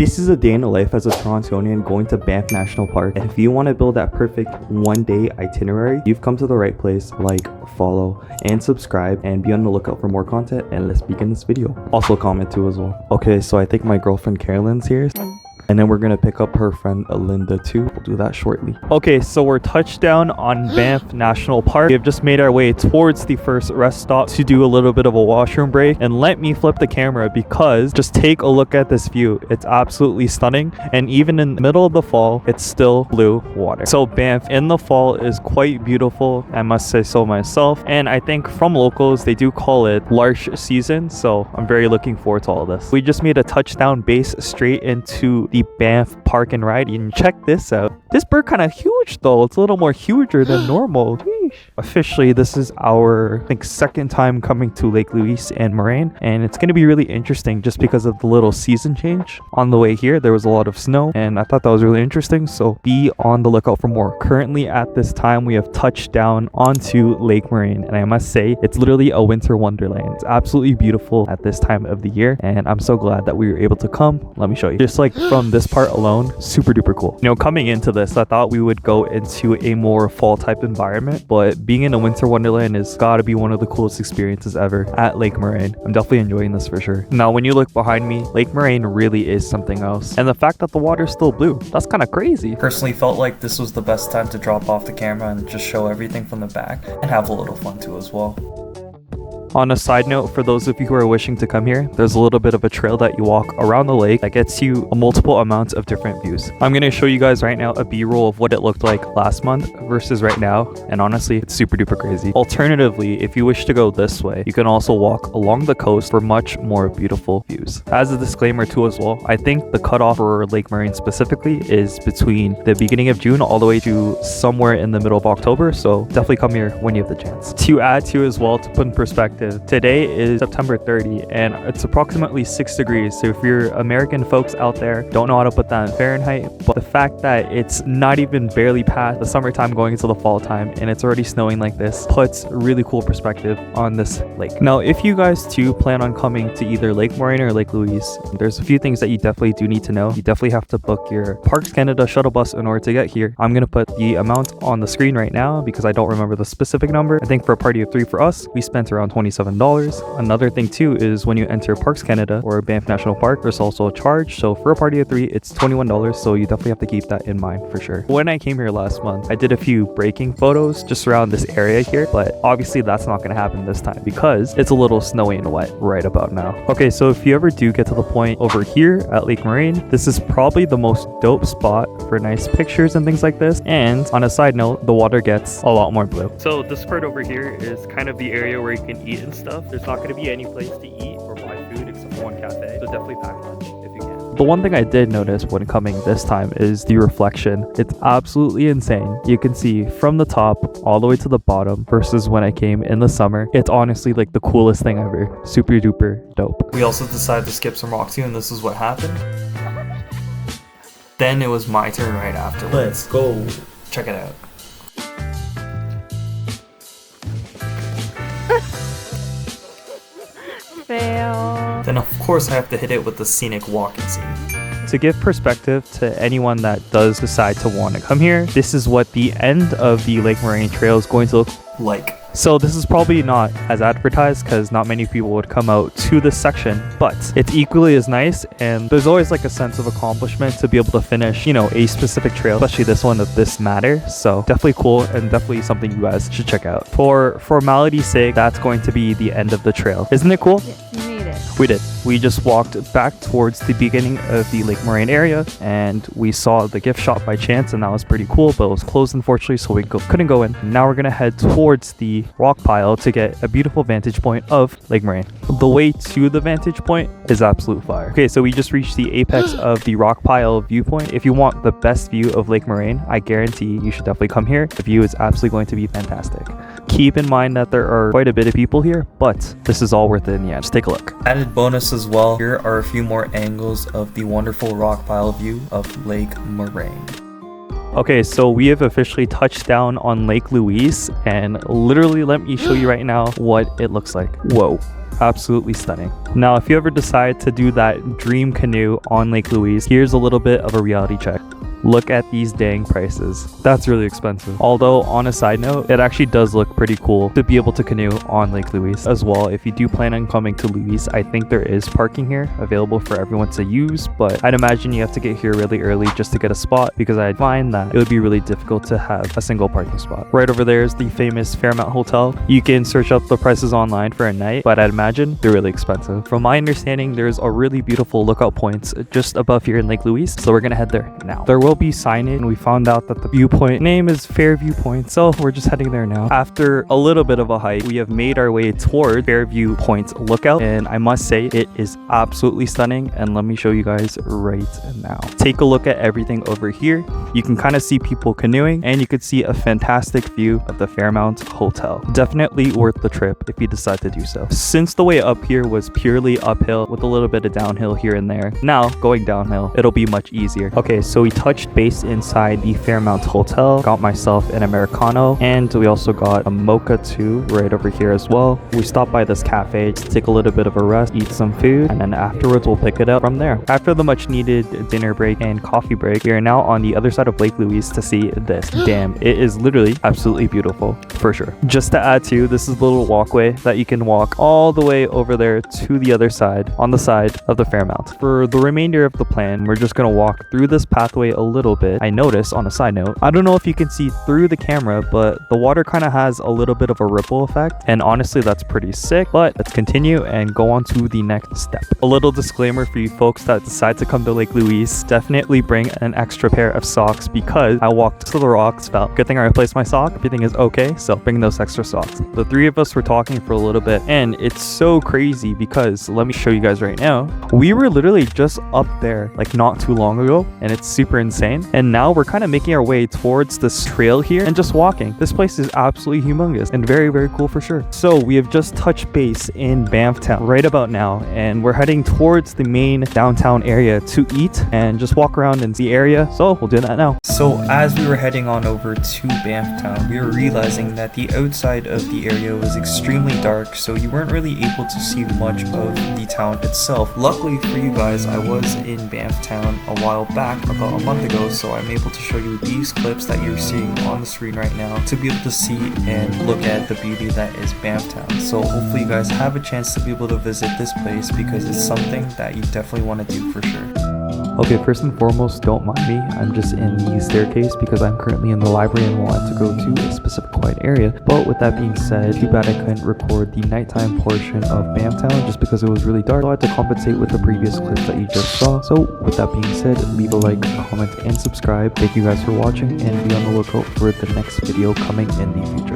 This is a day in the life as a Torontonian going to Banff National Park. And if you want to build that perfect one-day itinerary, you've come to the right place. Like, follow, and subscribe, and be on the lookout for more content. And let's begin this video. Also comment too as well. Okay, so I think my girlfriend Carolyn's here. And then we're gonna pick up her friend Linda too. We'll do that shortly. Okay, so we're touchdown on Banff National Park. We have just made our way towards the first rest stop to do a little bit of a washroom break. And let me flip the camera because just take a look at this view. It's absolutely stunning. And even in the middle of the fall, it's still blue water. So Banff in the fall is quite beautiful, I must say so myself. And I think from locals, they do call it larch season. So I'm very looking forward to all this. We just made a touchdown base straight into the Banff Park and Ride, and check this out. This bird kind of huge though. It's a little more huger than normal. Officially, this is our, I think, second time coming to Lake Louise and Moraine, and it's going to be really interesting just because of the little season change. On the way here, there was a lot of snow, and I thought that was really interesting, so be on the lookout for more. Currently, at this time, we have touched down onto Lake Moraine, and I must say, it's literally a winter wonderland. It's absolutely beautiful at this time of the year, and I'm so glad that we were able to come. Let me show you. Just like from this part alone, super duper cool. You know, coming into this, I thought we would go into a more fall type environment, but being in a winter wonderland is gotta be one of the coolest experiences ever at Lake Moraine. I'm definitely enjoying this for sure. Now, when you look behind me, Lake Moraine really is something else. And the fact that the water's still blue, that's kind of crazy. Personally felt like this was the best time to drop off the camera and just show everything from the back and have a little fun too as well. On a side note, for those of you who are wishing to come here, there's a little bit of a trail that you walk around the lake that gets you a multiple amounts of different views. I'm going to show you guys right now a b-roll of what it looked like last month versus right now, and honestly, it's super duper crazy. Alternatively, if you wish to go this way, you can also walk along the coast for much more beautiful views. As a disclaimer too as well, I think the cutoff for Lake Moraine specifically is between the beginning of June all the way to somewhere in the middle of October, so definitely come here when you have the chance. To add to as well, to put in perspective, today is September 30 and it's approximately 6 degrees. So if you're American folks out there, don't know how to put that in Fahrenheit, but the fact that it's not even barely past the summertime going into the fall time and it's already snowing like this puts really cool perspective on this lake. Now, if you guys too plan on coming to either Lake Moraine or Lake Louise, there's a few things that you definitely do need to know. You definitely have to book your Parks Canada shuttle bus in order to get here. I'm going to put the amount on the screen right now because I don't remember the specific number. I think for a party of 3 for us, we spent around $27. Another thing too is when you enter Parks Canada or Banff National Park, there's also a charge. So for a party of 3, it's $21. So you definitely have to keep that in mind for sure. When I came here last month, I did a few breaking photos just around this area here, but obviously that's not going to happen this time because it's a little snowy and wet right about now. Okay, so if you ever do get to the point over here at Lake Moraine, this is probably the most dope spot for nice pictures and things like this. And on a side note, the water gets a lot more blue. So this part over here is kind of the area where you can eat and stuff. There's not going to be any place to eat or buy food except for one cafe, so definitely pack lunch if you can. The one thing I did notice when coming this time is the reflection. It's absolutely insane. You can see from the top all the way to the bottom versus when I came in the summer. It's honestly like the coolest thing ever. Super duper dope. We also decided to skip some rocks too, and this is what happened. Then it was my turn right after. Let's go check it out. Fail. Then of course I have to hit it with the scenic walking scene. To give perspective to anyone that does decide to want to come here, this is what the end of the Lake Moraine Trail is going to look like. So this is probably not as advertised because not many people would come out to this section, but it's equally as nice, and there's always like a sense of accomplishment to be able to finish, you know, a specific trail, especially this one of this matter. So definitely cool and definitely something you guys should check out. For formality's sake, that's going to be the end of the trail. Isn't it cool? Yes, you made it. We did. We just walked back towards the beginning of the Lake Moraine area and we saw the gift shop by chance, and that was pretty cool, but it was closed unfortunately, so we couldn't go in. Now we're gonna head towards the rock pile to get a beautiful vantage point of Lake Moraine. The way to the vantage point is absolute fire. Okay, so we just reached the apex of the rock pile viewpoint. If you want the best view of Lake Moraine, I guarantee you should definitely come here. The view is absolutely going to be fantastic. Keep in mind that there are quite a bit of people here, but this is all worth it in the end. Just take a look. Added bonus as well, here are a few more angles of the wonderful rock pile view of Lake Moraine. Okay, so we have officially touched down on Lake Louise, and literally let me show you right now what it looks like. Whoa. absolutely stunning. Now, if you ever decide to do that dream canoe on Lake Louise, here's a little bit of a reality check. Look at these dang prices. That's really expensive. Although, on a side note, it actually does look pretty cool to be able to canoe on Lake Louise as well. If you do plan on coming to Louise, I think there is parking here available for everyone to use, but I'd imagine you have to get here really early just to get a spot, because I'd find that it would be really difficult to have a single parking spot. Right over there is the famous Fairmount Hotel. You can search up the prices online for a night, but I'd imagine they're really expensive. From my understanding, there's a really beautiful lookout point just above here in Lake Louise, so we're gonna head there now. There will be signage, and we found out that the viewpoint name is Fairview Point, so we're just heading there now. After a little bit of a hike, we have made our way toward Fairview Point lookout, and I must say it is absolutely stunning, and let me show you guys right now. Take a look at everything over here. You can kind of see people canoeing, and you could see a fantastic view of the Fairmount Hotel. Definitely worth the trip if you decide to do so. Since the way up here was purely uphill with a little bit of downhill here and there, now going downhill it'll be much easier. Okay, so we touched base inside the Fairmount Hotel, got myself an Americano, and we also got a mocha too right over here as well. We stopped by this cafe to take a little bit of a rest, eat some food, and then afterwards we'll pick it up from there. After the much needed dinner break and coffee break, we are now on the other side of Lake Louise to see this. Damn, it is literally absolutely beautiful for sure. Just to add to, this is a little walkway that you can walk all the way over there to the other side, on the side of the Fairmount. For the remainder of the plan, we're just gonna walk through this pathway a little bit. I noticed, on a side note, I don't know if you can see through the camera, but the water kind of has a little bit of a ripple effect, and honestly that's pretty sick. But let's continue and go on to the next step. A little disclaimer for you folks that decide to come to Lake Louise: definitely bring an extra pair of socks, because I walked to the rocks, felt good thing I replaced my sock, everything is okay, so bring those extra socks. The three of us were talking for a little bit, and it's so crazy because, let me show you guys right now, we were literally just up there like not too long ago, and it's super insane. And now we're kind of making our way towards this trail here and just walking. This place is absolutely humongous and very, very cool for sure. So we have just touched base in Banff Town right about now, and we're heading towards the main downtown area to eat and just walk around in the area. So we'll do that now. So as we were heading on over to Banff Town, we were realizing that the outside of the area was extremely dark, so you weren't really able to see much of the town itself. Luckily for you guys, I was in Banff Town a while back, about a month ago, so I'm able to show you these clips that you're seeing on the screen right now to be able to see and look at the beauty that is Banff Town. So hopefully you guys have a chance to be able to visit this place, because it's something that you definitely want to do for sure. Okay, first and foremost, don't mind me. I'm just in the staircase because I'm currently in the library and wanted to go to a specific quiet area. But with that being said, too bad I couldn't record the nighttime portion of Banff Town just because it was really dark. So I had to compensate with the previous clips that you just saw. So with that being said, leave a like, comment, and subscribe. Thank you guys for watching, and be on the lookout for the next video coming in the future.